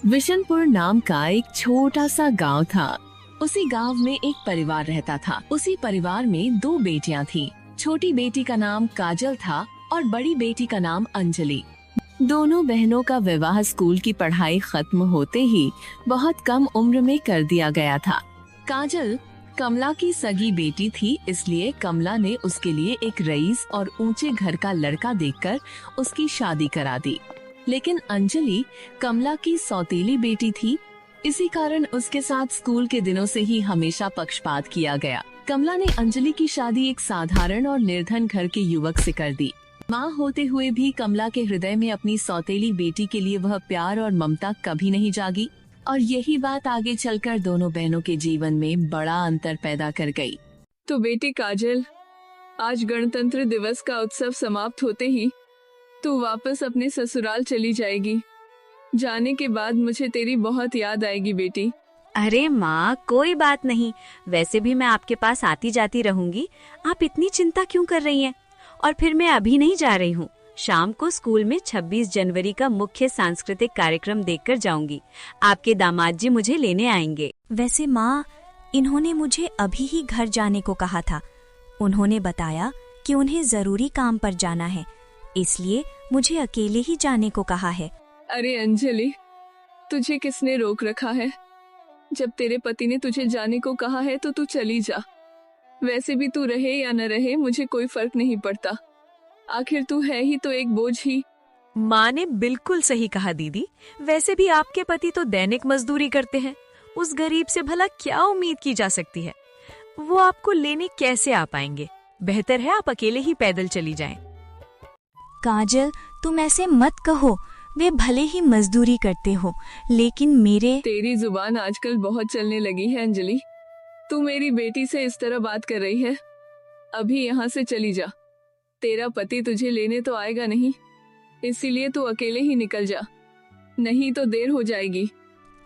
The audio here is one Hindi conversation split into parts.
विशनपुर नाम का एक छोटा सा गांव था। उसी गांव में एक परिवार रहता था। उसी परिवार में दो बेटियां थीं। छोटी बेटी का नाम काजल था और बड़ी बेटी का नाम अंजलि। दोनों बहनों का विवाह स्कूल की पढ़ाई खत्म होते ही बहुत कम उम्र में कर दिया गया था। काजल कमला की सगी बेटी थी, इसलिए कमला ने उसके लिए एक रईस और ऊंचे घर का लड़का देखकर उसकी शादी करा दी। लेकिन अंजलि कमला की सौतेली बेटी थी, इसी कारण उसके साथ स्कूल के दिनों से ही हमेशा पक्षपात किया गया। कमला ने अंजलि की शादी एक साधारण और निर्धन घर के युवक से कर दी। माँ होते हुए भी कमला के हृदय में अपनी सौतेली बेटी के लिए वह प्यार और ममता कभी नहीं जागी, और यही बात आगे चलकर दोनों बहनों के जीवन में बड़ा अंतर पैदा कर गई। तो बेटी काजल, आज गणतंत्र दिवस का उत्सव समाप्त होते ही तू वापस अपने ससुराल चली जाएगी। जाने के बाद मुझे तेरी बहुत याद आएगी बेटी। अरे माँ, कोई बात नहीं, वैसे भी मैं आपके पास आती जाती रहूंगी। आप इतनी चिंता क्यों कर रही हैं? और फिर मैं अभी नहीं जा रही हूँ। शाम को स्कूल में 26 जनवरी का मुख्य सांस्कृतिक कार्यक्रम देखकर जाऊंगी। आपके दामाद जी मुझे लेने आएंगे। वैसे माँ, इन्होंने मुझे अभी ही घर जाने को कहा था। उन्होंने बताया कि उन्हें जरूरी काम पर जाना है, इसलिए मुझे अकेले ही जाने को कहा है। अरे अंजलि, तुझे किसने रोक रखा है? जब तेरे पति ने तुझे जाने को कहा है तो तू चली जा। वैसे भी तू रहे या न रहे मुझे कोई फर्क नहीं पड़ता। आखिर तू है ही तो एक बोझ ही। माँ ने बिल्कुल सही कहा दीदी। वैसे भी आपके पति तो दैनिक मजदूरी करते हैं। उस गरीब से भला क्या उम्मीद की जा सकती है? वो आपको लेने कैसे आ पाएंगे? बेहतर है आप अकेले ही पैदल चली जाएं। काजल, तुम ऐसे मत कहो। वे भले ही मजदूरी करते हो, लेकिन मेरे... तेरी जुबान आजकल बहुत चलने लगी है अंजलि। तू मेरी बेटी से इस तरह बात कर रही है। अभी यहाँ से चली जा। तेरा पति तुझे लेने तो आएगा नहीं, इसीलिए तू अकेले ही निकल जा, नहीं तो देर हो जाएगी।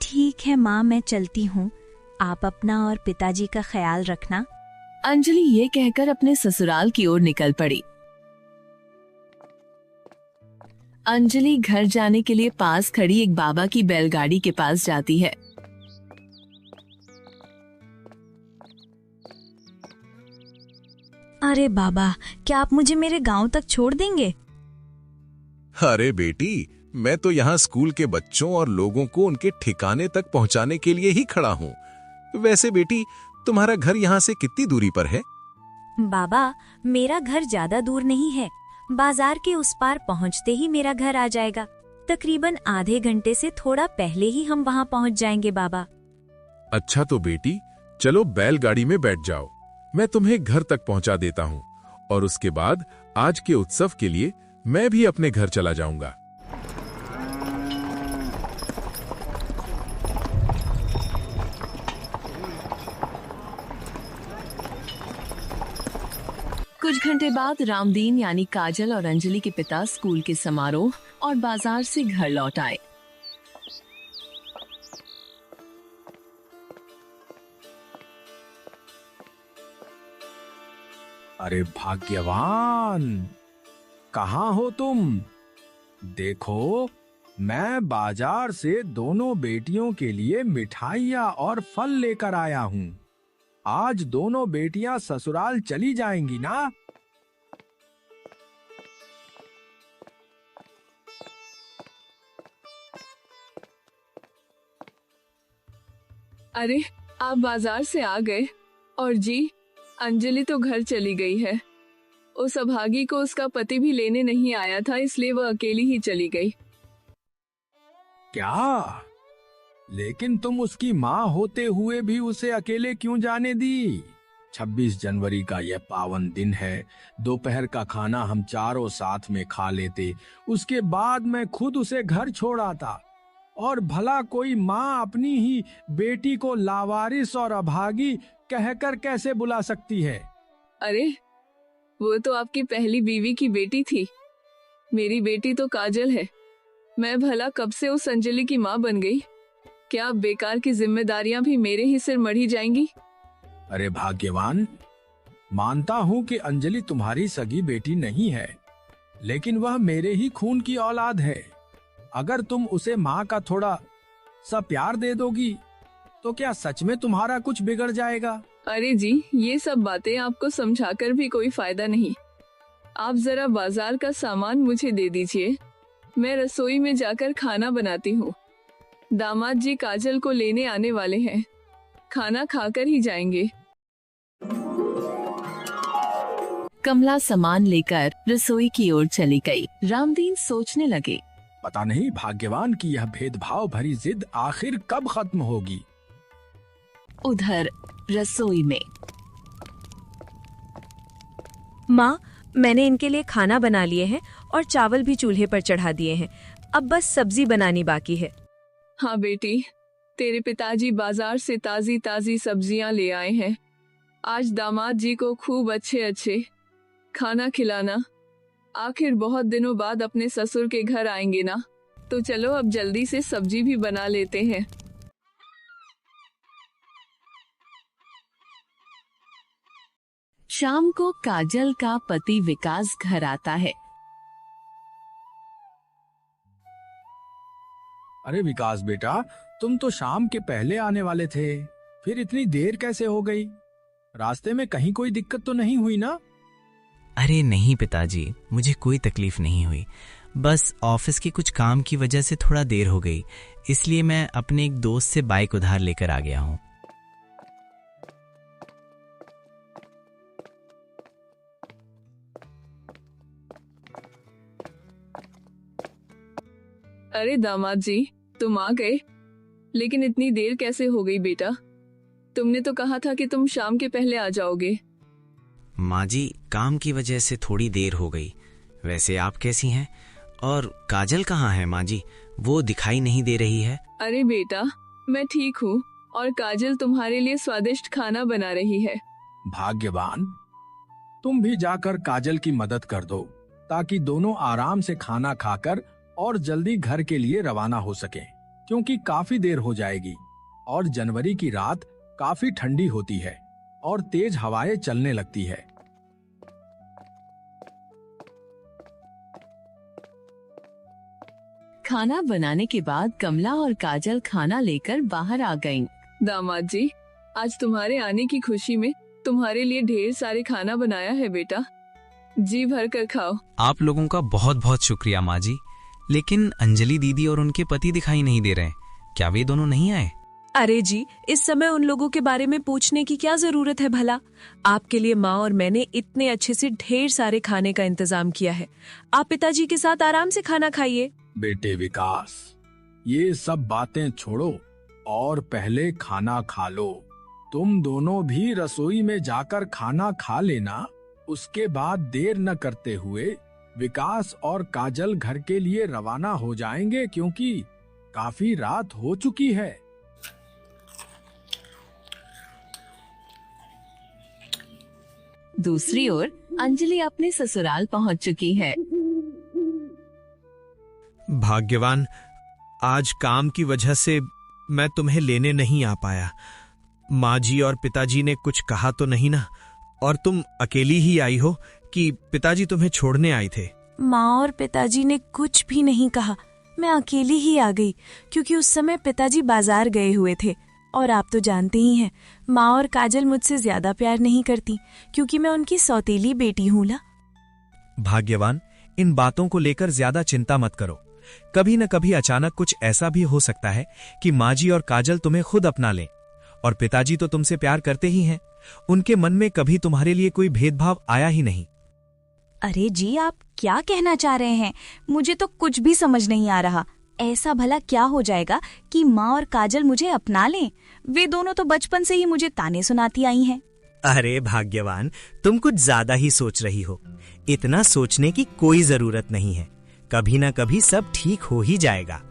ठीक है माँ, मैं चलती हूँ। आप अपना और पिताजी का ख्याल रखना। अंजलि ये कहकर अपने ससुराल की ओर निकल पड़ी। अंजलि घर जाने के लिए पास खड़ी एक बाबा की बैलगाड़ी के पास जाती है। अरे बाबा, क्या आप मुझे मेरे गांव तक छोड़ देंगे? अरे बेटी, मैं तो यहाँ स्कूल के बच्चों और लोगों को उनके ठिकाने तक पहुँचाने के लिए ही खड़ा हूँ। वैसे बेटी, तुम्हारा घर यहाँ से कितनी दूरी पर है? बाबा, मेरा घर ज्यादा दूर नहीं है। बाजार के उस पार पहुँचते ही मेरा घर आ जाएगा। तकरीबन आधे घंटे से थोड़ा पहले ही हम वहाँ पहुँच जाएंगे बाबा। अच्छा तो बेटी, चलो बैलगाड़ी में बैठ जाओ, मैं तुम्हें घर तक पहुँचा देता हूँ, और उसके बाद आज के उत्सव के लिए मैं भी अपने घर चला जाऊंगा। कुछ घंटे बाद रामदीन यानी काजल और अंजलि के पिता स्कूल के समारोह और बाजार से घर लौट आए। अरे भाग्यवान, कहाँ हो तुम? देखो, मैं बाजार से दोनों बेटियों के लिए मिठाइयाँ और फल लेकर आया हूँ। आज दोनों बेटियां ससुराल चली जाएंगी ना? अरे, आप बाजार से आ गए? और जी, अंजलि तो घर चली गई है। उस अभागी को उसका पति भी लेने नहीं आया था, इसलिए वह अकेली ही चली गई। क्या? लेकिन तुम उसकी माँ होते हुए भी उसे अकेले क्यों जाने दी? 26 जनवरी का यह पावन दिन है। दोपहर का खाना हम चारों साथ में खा लेते, उसके बाद मैं खुद उसे घर छोड़ आता। और भला कोई माँ अपनी ही बेटी को लावारिस और अभागी कहकर कैसे बुला सकती है? अरे, वो तो आपकी पहली बीवी की बेटी थी। मेरी बेटी तो काजल है। मैं भला कब से उस अंजलि की माँ बन गई? क्या बेकार की जिम्मेदारियां भी मेरे ही सिर मढ़ी जाएंगी? अरे भाग्यवान, मानता हूँ कि अंजलि तुम्हारी सगी बेटी नहीं है, लेकिन वह मेरे ही खून की औलाद है। अगर तुम उसे माँ का थोड़ा सब प्यार दे दोगी तो क्या सच में तुम्हारा कुछ बिगड़ जाएगा? अरे जी, ये सब बातें आपको समझाकर भी कोई फायदा नहीं। आप जरा बाजार का सामान मुझे दे दीजिए, मैं रसोई में जाकर खाना बनाती हूँ। दामाद जी काजल को लेने आने वाले हैं, खाना खाकर ही जाएंगे। कमला सामान लेकर रसोई की ओर चली गई। रामदीन सोचने लगे, पता नहीं भाग्यवान की यह भेदभाव भरी जिद आखिर कब खत्म होगी। उधर रसोई में माँ, मैंने इनके लिए खाना बना लिए हैं और चावल भी चूल्हे पर चढ़ा दिए हैं। अब बस सब्जी बनानी बाकी है। हाँ बेटी, तेरे पिताजी बाजार से ताजी ताजी सब्जियां ले आए हैं। आज दामाद जी को खूब अच्छे अच्छे खाना खिलाना। आखिर बहुत दिनों बाद अपने ससुर के घर आएंगे ना, तो चलो अब जल्दी से सब्जी भी बना लेते हैं। शाम को काजल का पति विकास घर आता है। अरे विकास बेटा, तुम तो शाम के पहले आने वाले थे, फिर इतनी देर कैसे हो गई? रास्ते में कहीं कोई दिक्कत तो नहीं हुई ना? अरे नहीं पिताजी, मुझे कोई तकलीफ नहीं हुई। बस ऑफिस के कुछ काम की वजह से थोड़ा देर हो गई, इसलिए मैं अपने एक दोस्त से बाइक उधार लेकर आ गया हूँ। अरे दामाद जी, तुम आ गए, लेकिन इतनी देर कैसे हो गई बेटा? तुमने तो कहा था कि तुम शाम के पहले आ जाओगे। माँ जी, काम की वजह से थोड़ी देर हो गई। वैसे आप कैसी हैं? और काजल कहाँ है माँ जी? वो दिखाई नहीं दे रही है। अरे बेटा, मैं ठीक हूँ और काजल तुम्हारे लिए स्वादिष्ट खाना बना रही है। भाग्यवान, तुम भी जाकर काजल की मदद कर दो, ताकि दोनों आराम से खाना खाकर और जल्दी घर के लिए रवाना हो सकें, क्योंकि काफी देर हो जाएगी और जनवरी की रात काफी ठंडी होती है और तेज हवाएं चलने लगती है। खाना बनाने के बाद कमला और काजल खाना लेकर बाहर आ गईं। दामाद जी, आज तुम्हारे आने की खुशी में तुम्हारे लिए ढेर सारे खाना बनाया है बेटा, जी भर कर खाओ। आप लोगों का बहुत बहुत शुक्रिया माँ जी। लेकिन अंजलि दीदी और उनके पति दिखाई नहीं दे रहे, क्या वे दोनों नहीं आए? अरे जी, इस समय उन लोगों के बारे में पूछने की क्या जरूरत है भला? आपके लिए माँ और मैंने इतने अच्छे से ढेर सारे खाने का इंतजाम किया है। आप पिताजी के साथ आराम से खाना खाइए। बेटे विकास, ये सब बातें छोड़ो और पहले खाना खा लो। तुम दोनों भी रसोई में जाकर खाना खा लेना। उसके बाद देर न करते हुए विकास और काजल घर के लिए रवाना हो जाएंगे, क्योंकि काफी रात हो चुकी है। दूसरी ओर अंजलि अपने ससुराल पहुंच चुकी है। भाग्यवान, आज काम की वजह से मैं तुम्हें लेने नहीं आ पाया। माँ जी और पिताजी ने कुछ कहा तो नहीं ना? और तुम अकेली ही आई हो कि पिताजी तुम्हें छोड़ने आए थे? माँ और पिताजी ने कुछ भी नहीं कहा, मैं अकेली ही आ गई, क्योंकि उस समय पिताजी बाजार गए हुए थे। और आप तो जानते ही हैं, माँ और काजल मुझसे ज्यादा प्यार नहीं करती, क्योंकि मैं उनकी सौतेली बेटी हूँ ना। भाग्यवान, इन बातों को लेकर ज्यादा चिंता मत करो। कभी न कभी अचानक कुछ ऐसा भी हो सकता है कि माँ जी और काजल तुम्हें खुद अपना लें। और पिताजी तो तुमसे प्यार करते ही हैं, उनके मन में कभी तुम्हारे लिए कोई भेदभाव आया ही नहीं। अरे जी, आप क्या कहना चाह रहे हैं? मुझे तो कुछ भी समझ नहीं आ रहा। ऐसा भला क्या हो जाएगा कि माँ और काजल मुझे अपना लें? वे दोनों तो बचपन से ही मुझे ताने सुनाती आई हैं। अरे भाग्यवान, तुम कुछ ज्यादा ही सोच रही हो। इतना सोचने की कोई जरूरत नहीं है। कभी ना कभी सब ठीक हो ही जाएगा।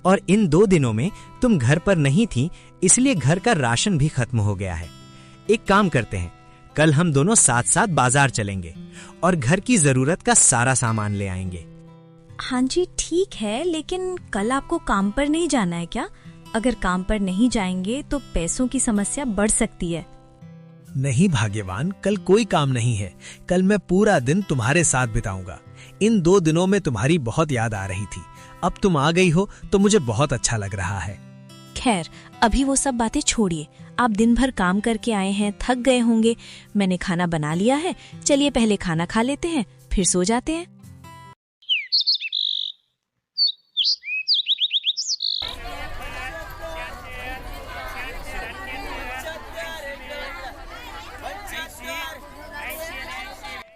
और इन 2 दिनों में तुम घर पर नहीं थी, इसलिए घर का राशन भी खत्म हो गया है। एक काम करते हैं, कल हम दोनों साथ साथ बाजार चलेंगे और घर की जरूरत का सारा सामान ले आएंगे। हाँ जी ठीक है, लेकिन कल आपको काम पर नहीं जाना है क्या? अगर काम पर नहीं जाएंगे तो पैसों की समस्या बढ़ सकती है। नहीं भाग्यवान, कल कोई काम नहीं है। कल मैं पूरा दिन तुम्हारे साथ बिताऊंगा। इन 2 दिनों में तुम्हारी बहुत याद आ रही थी। अब तुम आ गई हो तो मुझे बहुत अच्छा लग रहा है। खैर, अभी वो सब बातें छोड़िए। आप दिन भर काम करके आए हैं, थक गए होंगे। मैंने खाना बना लिया है, चलिए पहले खाना खा लेते हैं, फिर सो जाते हैं।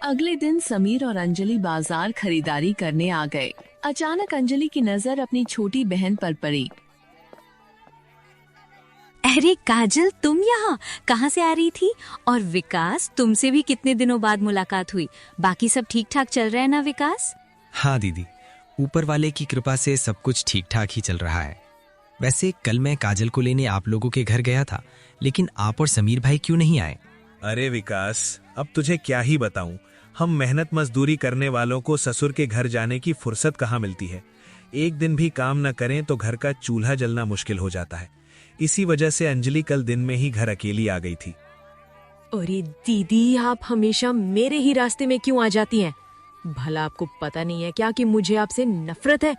अगले दिन समीर और अंजलि बाजार खरीदारी करने आ गए। अचानक अंजलि की नजर अपनी छोटी बहन पर पड़ी। अरे काजल, तुम यहाँ कहाँ से आ रही थी? और विकास, तुमसे भी कितने दिनों बाद मुलाकात हुई। बाकी सब ठीक ठाक चल रहा है ना विकास? हाँ दीदी, ऊपर वाले की कृपा से सब कुछ ठीक ठाक ही चल रहा है। वैसे कल मैं काजल को लेने आप लोगों के घर गया था, लेकिन आप और समीर भाई क्यों नहीं आए? अरे विकास, अब तुझे क्या ही बताऊं, हम मेहनत मजदूरी करने वालों को ससुर के घर जाने की फुर्सत कहाँ मिलती है। एक दिन भी काम न करें तो घर का चूल्हा जलना मुश्किल हो जाता है। इसी वजह से अंजलि कल दिन में ही घर अकेली आ गई थी। अरे दीदी, आप हमेशा मेरे ही रास्ते में क्यों आ जाती हैं? भला आपको पता नहीं है क्या कि मुझे आपसे नफरत है?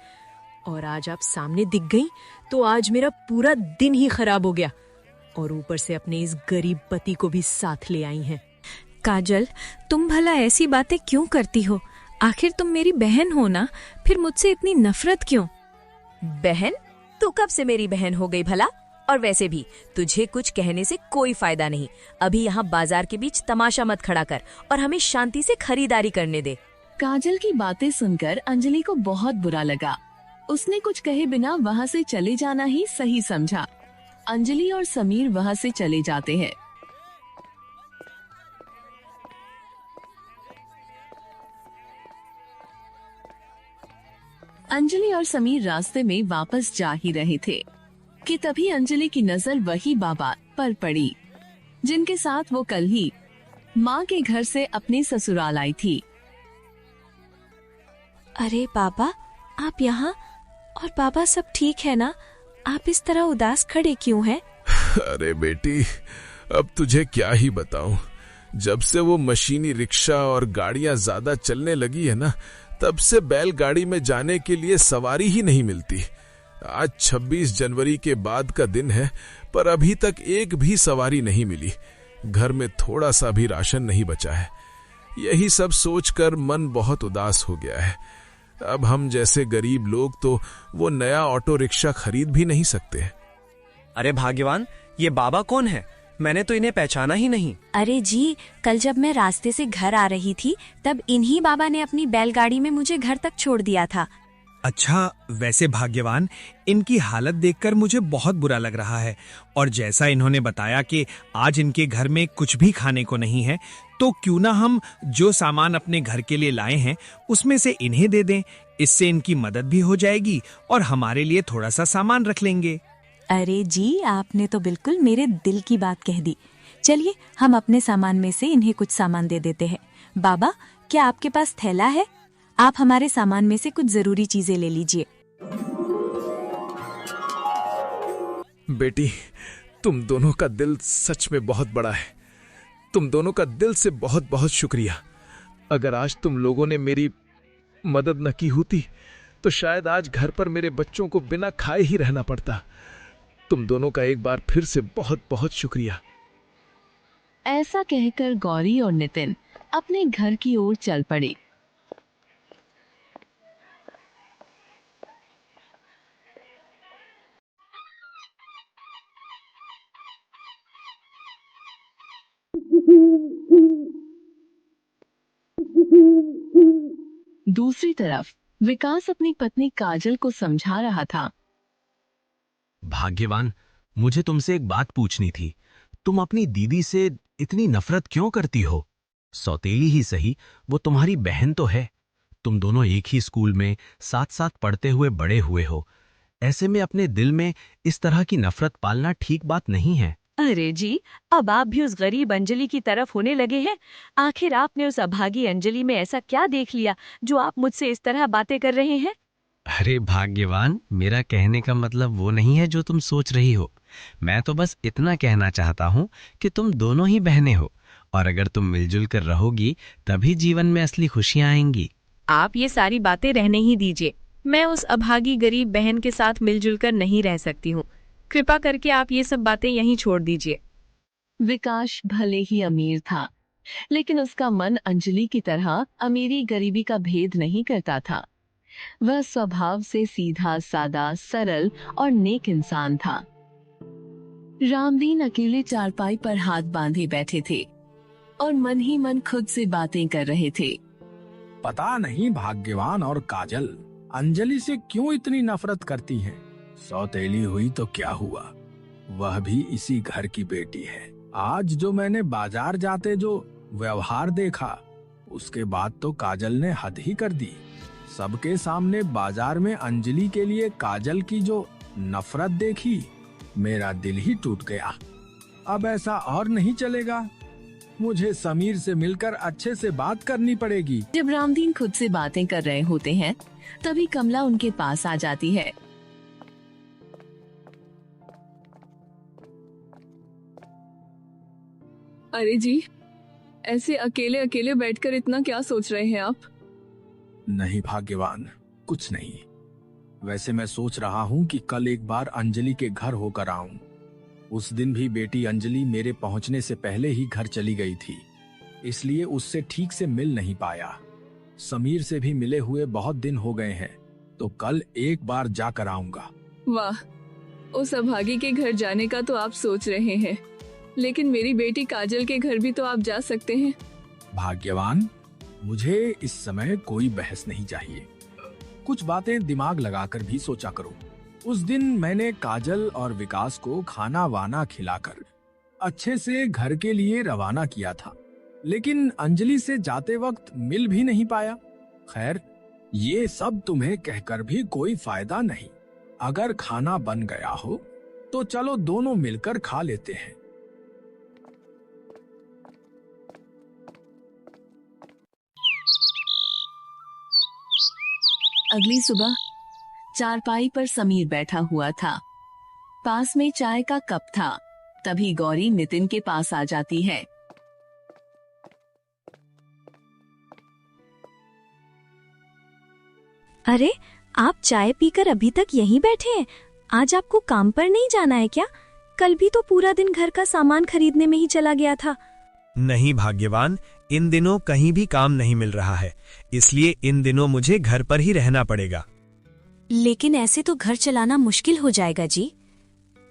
और आज आप सामने दिख गई तो आज मेरा पूरा दिन ही खराब हो गया। और ऊपर से अपने इस गरीब पति को भी साथ ले आई हैं। काजल, तुम भला ऐसी बातें क्यों करती हो? आखिर तुम मेरी बहन हो ना, फिर मुझसे इतनी नफरत क्यों? बहन? तू कब से मेरी बहन हो गई भला? और वैसे भी तुझे कुछ कहने से कोई फायदा नहीं। अभी यहाँ बाजार के बीच तमाशा मत खड़ा कर और हमें शांति से खरीदारी करने दे। काजल की बातें सुनकर अंजलि को बहुत बुरा लगा। उसने कुछ कहे बिना वहाँ से चले जाना ही सही समझा। अंजलि और समीर वहाँ से चले जाते हैं। अंजलि और समीर रास्ते में वापस जा ही रहे थे कि तभी अंजलि की नजर वही बाबा पर पड़ी जिनके साथ वो कल ही माँ के घर से अपने ससुराल आई थी। अरे बाबा, आप यहाँ? और बाबा, सब ठीक है ना? आप इस तरह उदास खड़े क्यों हैं? अरे बेटी, अब तुझे क्या ही बताऊं। जब से वो मशीनी रिक्शा और गाड़ियां ज्यादा चलने लगी है ना, तब से बैलगाड़ी में जाने के लिए सवारी ही नहीं मिलती। आज 26 जनवरी के बाद का दिन है, पर अभी तक एक भी सवारी नहीं मिली। घर में थोड़ा सा भी राशन नहीं बचा है। यही सब सोचकर मन बहुत उदास हो गया है। अब हम जैसे गरीब लोग तो वो नया ऑटो रिक्शा खरीद भी नहीं सकते। अरे भाग्यवान, ये बाबा कौन है? मैंने तो इन्हें पहचाना ही नहीं। अरे जी, कल जब मैं रास्ते से घर आ रही थी तब इन्हीं बाबा ने अपनी बैलगाड़ी में मुझे घर तक छोड़ दिया था। अच्छा, वैसे भाग्यवान, इनकी हालत देखकर मुझे बहुत बुरा लग रहा है। और जैसा इन्होंने बताया कि आज इनके घर में कुछ भी खाने को नहीं है, तो क्यों ना हम जो सामान अपने घर के लिए लाए हैं उसमें से इन्हें दे दें। इससे इनकी मदद भी हो जाएगी और हमारे लिए थोड़ा सा सामान रख लेंगे। अरे जी, आपने तो बिल्कुल मेरे दिल की बात कह दी। चलिए, हम अपने सामान में से इन्हें कुछ सामान दे देते हैं। बाबा, क्या आपके पास थैला है? आप हमारे सामान में से कुछ जरूरी चीजें ले लीजिए। बेटी, तुम दोनों का दिल सच में बहुत बड़ा है। तुम दोनों का दिल से बहुत बहुत शुक्रिया। अगर आज तुम लोगों ने मेरी मदद न की होती तो शायद आज घर पर मेरे बच्चों को बिना खाए ही रहना पड़ता। तुम दोनों का एक बार फिर से बहुत बहुत शुक्रिया। ऐसा कहकर गौरी और नितिन अपने घर की ओर चल पड़े। दूसरी तरफ विकास अपनी पत्नी काजल को समझा रहा था। भाग्यवान, मुझे तुमसे एक बात पूछनी थी। तुम अपनी दीदी से इतनी नफरत क्यों करती हो? सौतेली ही सही, वो तुम्हारी बहन तो है। तुम दोनों एक ही स्कूल में साथ साथ पढ़ते हुए बड़े हुए हो। ऐसे में अपने दिल में इस तरह की नफरत पालना ठीक बात नहीं है। अरे जी, अब आप भी उस गरीब अंजलि की तरफ होने लगे हैं। आखिर आपने उस अभागी अंजलि में ऐसा क्या देख लिया जो आप मुझसे इस तरह बातें कर रहे हैं? अरे भाग्यवान, मेरा कहने का मतलब वो नहीं है जो तुम सोच रही हो। मैं तो बस इतना कहना चाहता हूँ कि तुम दोनों ही बहनें हो, और अगर तुम मिलजुल कर रहोगी तभी जीवन में असली खुशियाँ आएंगी। आप ये सारी बातें रहने ही दीजिए। मैं उस अभागी गरीब बहन के साथ मिलजुल कर नहीं रह सकती हूँ। कृपा करके आप ये सब बातें यहीं छोड़ दीजिए। विकास भले ही अमीर था, लेकिन उसका मन अंजलि की तरह अमीरी गरीबी का भेद नहीं करता था। वह स्वभाव से सीधा सादा, सरल और नेक इंसान था। रामदीन अकेले चारपाई पर हाथ बांधे बैठे थे और मन ही मन खुद से बातें कर रहे थे। पता नहीं भाग्यवान और काजल अंजलि से क्यों इतनी नफरत करती हैं। सौतेली हुई तो क्या हुआ, वह भी इसी घर की बेटी है। आज जो मैंने बाजार जाते जो व्यवहार देखा, उसके बाद तो काजल ने हद ही कर दी। सबके सामने बाजार में अंजलि के लिए काजल की जो नफरत देखी, मेरा दिल ही टूट गया। अब ऐसा और नहीं चलेगा, मुझे समीर से मिलकर अच्छे से बात करनी पड़ेगी। जब रामदीन खुद से बातें कर रहे होते हैं, तभी कमला उनके पास आ जाती है। अरे जी, ऐसे अकेले अकेले बैठकर इतना क्या सोच रहे हैं आप? नहीं भाग्यवान, कुछ नहीं। वैसे मैं सोच रहा हूँ कि कल एक बार अंजलि के घर होकर आऊं। उस दिन भी बेटी अंजलि मेरे पहुंचने से पहले ही घर चली गई थी, इसलिए उससे ठीक से मिल नहीं पाया। समीर से भी मिले हुए बहुत दिन हो गए हैं, तो कल एक बार जाकर आऊंगा। वाह, उस अभागी के घर जाने का तो आप सोच रहे हैं, लेकिन मेरी बेटी काजल के घर भी तो आप जा सकते हैं। भाग्यवान, मुझे इस समय कोई बहस नहीं चाहिए। कुछ बातें दिमाग लगाकर भी सोचा करो। उस दिन मैंने काजल और विकास को खाना वाना खिलाकर अच्छे से घर के लिए रवाना किया था, लेकिन अंजलि से जाते वक्त मिल भी नहीं पाया। खैर, ये सब तुम्हें कहकर भी कोई फायदा नहीं। अगर खाना बन गया हो तो चलो दोनों मिलकर खा लेते हैं। अगली सुबह चारपाई पर समीर बैठा हुआ था। पास में चाय का कप था। तभी गौरी नितिन के पास आ जाती है। अरे, आप चाय पीकर अभी तक यहीं बैठे हैं? आज आपको काम पर नहीं जाना है क्या? कल भी तो पूरा दिन घर का सामान खरीदने में ही चला गया था। नहीं भाग्यवान, इन दिनों कहीं भी काम नहीं मिल रहा है, इसलिए इन दिनों मुझे घर पर ही रहना पड़ेगा। लेकिन ऐसे तो घर चलाना मुश्किल हो जाएगा जी।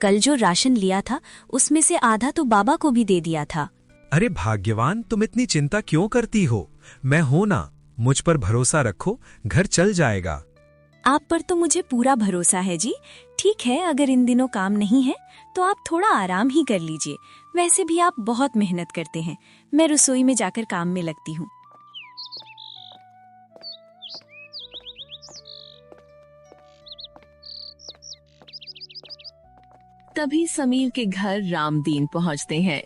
कल जो राशन लिया था उसमें से आधा तो बाबा को भी दे दिया था। अरे भाग्यवान, तुम इतनी चिंता क्यों करती हो? मैं हूं ना, मुझ पर भरोसा रखो, घर चल जाएगा। आप पर तो मुझे पूरा भरोसा है जी। ठीक है, अगर इन दिनों काम नहीं है तो आप थोड़ा आराम ही कर लीजिए। वैसे भी आप बहुत मेहनत करते हैं। मैं रसोई में जाकर काम में लगती हूँ। तभी समीर के घर रामदीन पहुंचते हैं।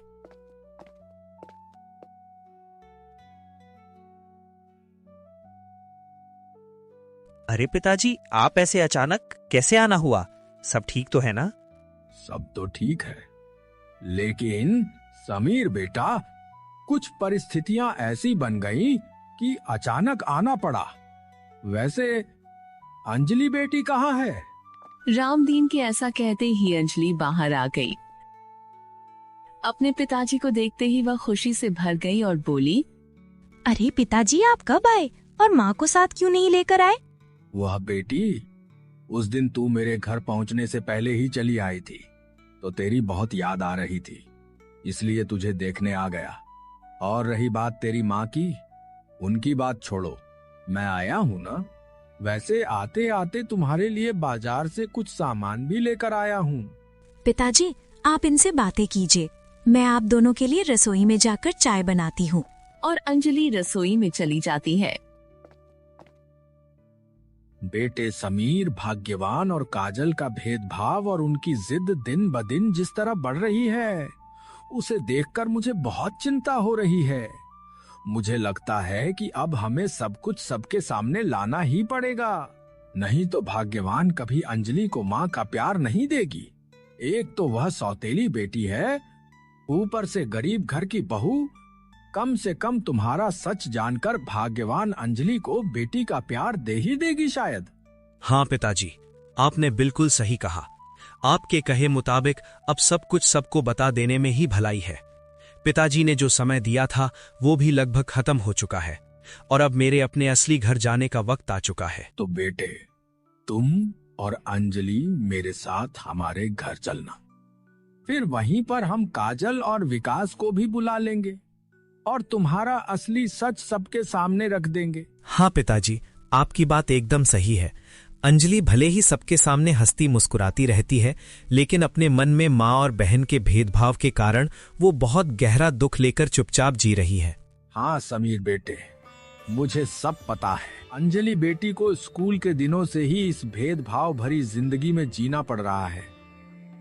अरे पिताजी, आप ऐसे अचानक कैसे आना हुआ? सब ठीक तो है ना? सब तो ठीक है, लेकिन समीर बेटा, कुछ परिस्थितियां ऐसी बन गई कि अचानक आना पड़ा। वैसे अंजलि बेटी कहाँ है? रामदीन के ऐसा कहते ही अंजलि बाहर आ गई। अपने पिताजी को देखते ही वह खुशी से भर गई और बोली, अरे पिताजी, आप कब आए और माँ को साथ क्यों नहीं लेकर आए? वह बेटी, उस दिन तू मेरे घर पहुंचने से पहले ही चली आई थी, तो तेरी बहुत याद आ रही थी, इसलिए तुझे देखने आ गया। और रही बात तेरी माँ की, उनकी बात छोड़ो, मैं आया हूँ ना। वैसे आते आते तुम्हारे लिए बाजार से कुछ सामान भी लेकर आया हूँ। पिताजी, आप इनसे बातें कीजिए, मैं आप दोनों के लिए रसोई में जाकर चाय बनाती हूँ। और अंजलि रसोई में चली जाती है। बेटे समीर, भाग्यवान और काजल का भेदभाव और उनकी जिद दिन ब दिन जिस तरह बढ़ रही है, उसे देखकर मुझे बहुत चिंता हो रही है। मुझे लगता है कि अब हमें सब कुछ सबके सामने लाना ही पड़ेगा, नहीं तो भाग्यवान कभी अंजलि को माँ का प्यार नहीं देगी। एक तो वह सौतेली बेटी है, ऊपर से गरीब घर की बहू। कम से कम तुम्हारा सच जानकर भाग्यवान अंजलि को बेटी का प्यार दे ही देगी शायद। हाँ पिताजी, आपने बिल्कुल सही कहा। आपके कहे मुताबिक अब सब कुछ सबको बता देने में ही भलाई है। पिताजी ने जो समय दिया था वो भी लगभग खत्म हो चुका है और अब मेरे अपने असली घर जाने का वक्त आ चुका है। तो बेटे, तुम और अंजलि मेरे साथ हमारे घर चलना। फिर वहीं पर हम काजल और विकास को भी बुला लेंगे और तुम्हारा असली सच सबके सामने रख देंगे। हाँ पिताजी, आपकी बात एकदम सही है। अंजलि भले ही सबके सामने हंसती मुस्कुराती रहती है, लेकिन अपने मन में माँ और बहन के भेदभाव के कारण वो बहुत गहरा दुख लेकर चुपचाप जी रही है। हाँ समीर बेटे, मुझे सब पता है। अंजलि बेटी को स्कूल के दिनों से ही इस भेदभाव भरी जिंदगी में जीना पड़ रहा है।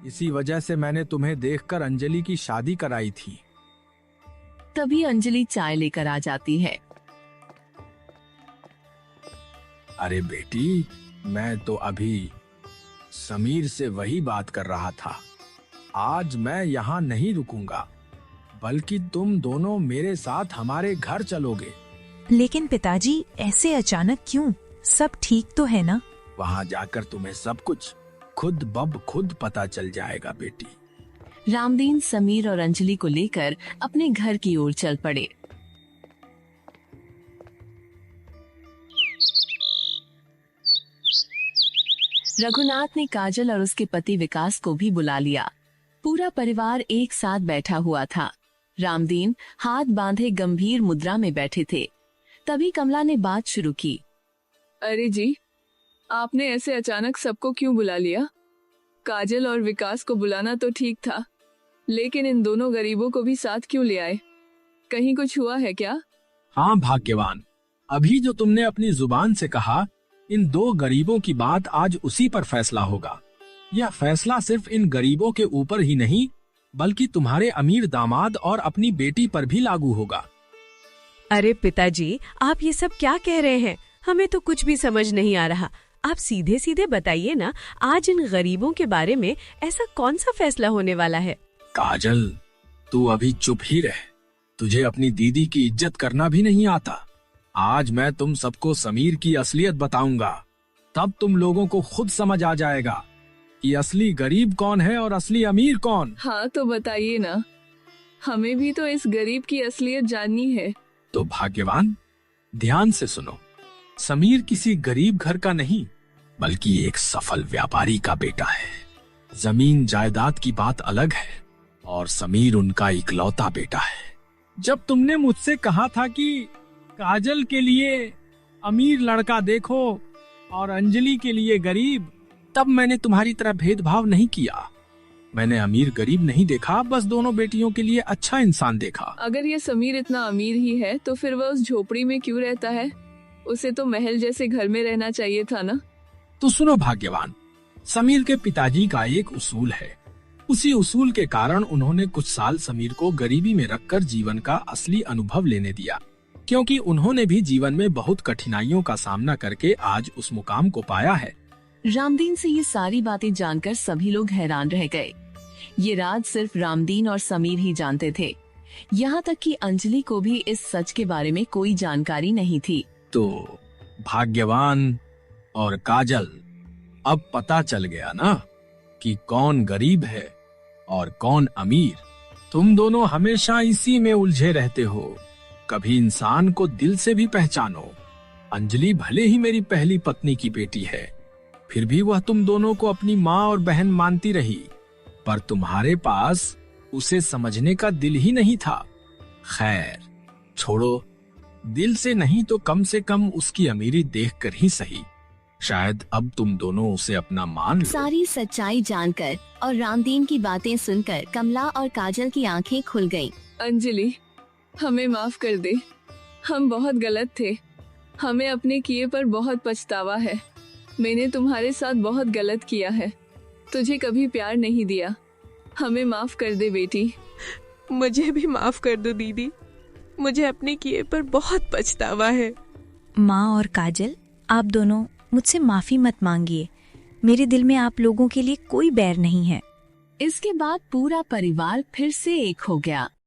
इसी वजह से मैंने तुम्हें देखकर अंजलि की शादी कराई थी। तभी अंजलि चाय लेकर आ जाती है। अरे बेटी, मैं तो अभी समीर से वही बात कर रहा था। आज मैं यहाँ नहीं रुकूंगा, बल्कि तुम दोनों मेरे साथ हमारे घर चलोगे। लेकिन पिताजी, ऐसे अचानक क्यों? सब ठीक तो है ना? वहाँ जाकर तुम्हें सब कुछ खुद ब खुद पता चल जाएगा बेटी। रामदीन समीर और अंजलि को लेकर अपने घर की ओर चल पड़े। रघुनाथ ने काजल और उसके पति विकास को भी बुला लिया। पूरा परिवार एक साथ बैठा हुआ था। रामदीन हाथ बांधे गंभीर मुद्रा में बैठे थे। तभी कमला ने बात शुरू की। अरे जी, आपने ऐसे अचानक सबको क्यों बुला लिया? काजल और विकास को बुलाना तो ठीक था, लेकिन इन दोनों गरीबों को भी साथ क्यों ले आए? कहीं कुछ हुआ है क्या? हाँ भाग्यवान, अभी जो तुमने अपनी जुबान से कहा, इन दो गरीबों की बात आज उसी पर फैसला होगा। यह फैसला सिर्फ इन गरीबों के ऊपर ही नहीं, बल्कि तुम्हारे अमीर दामाद और अपनी बेटी पर भी लागू होगा। अरे पिताजी, आप ये सब क्या कह रहे हैं? हमें तो कुछ भी समझ नहीं आ रहा। आप सीधे सीधे बताइए ना, आज इन गरीबों के बारे में ऐसा कौन सा फैसला होने वाला है? काजल, तू अभी चुप ही रह। तुझे अपनी दीदी की इज्जत करना भी नहीं आता। आज मैं तुम सबको समीर की असलियत बताऊंगा, तब तुम लोगों को खुद समझ आ जाएगा कि असली गरीब कौन है और असली अमीर कौन। हाँ तो बताइए ना, हमें भी तो इस गरीब की असलियत जाननी है। तो भाग्यवान, ध्यान से सुनो। समीर किसी गरीब घर का नहीं, बल्कि एक सफल व्यापारी का बेटा है। जमीन जायदाद की बात अलग है और समीर उनका इकलौता बेटा है। जब तुमने मुझसे कहा था कि काजल के लिए अमीर लड़का देखो और अंजलि के लिए गरीब, तब मैंने तुम्हारी तरह भेदभाव नहीं किया। मैंने अमीर गरीब नहीं देखा, बस दोनों बेटियों के लिए अच्छा इंसान देखा। अगर ये समीर इतना अमीर ही है तो फिर वह उस झोपड़ी में क्यों रहता है? उसे तो महल जैसे घर में रहना चाहिए था ना। तो सुनो भाग्यवान, समीर के पिताजी का एक उसूल है। उसी उसूल के कारण उन्होंने कुछ साल समीर को गरीबी में रखकर जीवन का असली अनुभव लेने दिया, क्योंकि उन्होंने भी जीवन में बहुत कठिनाइयों का सामना करके आज उस मुकाम को पाया है। रामदीन से ये सारी बातें जानकर सभी लोग हैरान रह गए। ये राज सिर्फ रामदीन और समीर ही जानते थे। यहाँ तक कि अंजलि को भी इस सच के बारे में कोई जानकारी नहीं थी। तो भाग्यवान और काजल, अब पता चल गया ना कि कौन गरीब है और कौन अमीर। तुम दोनों हमेशा इसी में उलझे रहते हो। कभी इंसान को दिल से भी पहचानो। अंजलि भले ही मेरी पहली पत्नी की बेटी है, फिर भी वह तुम दोनों को अपनी माँ और बहन मानती रही, पर तुम्हारे पास उसे समझने का दिल ही नहीं था। खैर छोड़ो, दिल से नहीं तो कम से कम उसकी अमीरी देखकर ही सही। शायद अब तुम दोनों उसे अपना मान लो। सारी सच्चाई जानकर और रामदीन की बातें सुनकर कमला और काजल की आंखें खुल गईं। अंजलि, हमें माफ कर दे। हम बहुत गलत थे। हमें अपने किए पर बहुत पछतावा है। मैंने तुम्हारे साथ बहुत गलत किया है। तुझे कभी प्यार नहीं दिया। हमें माफ कर दे बेटी। मुझे भी माफ कर दो दीदी। मुझे अपने किए पर बहुत पछतावा है। माँ और काजल, आप दोनों मुझसे माफी मत मांगिए। मेरे दिल में आप लोगों के लिए कोई बैर नहीं है। इसके बाद पूरा परिवार फिर से एक हो गया।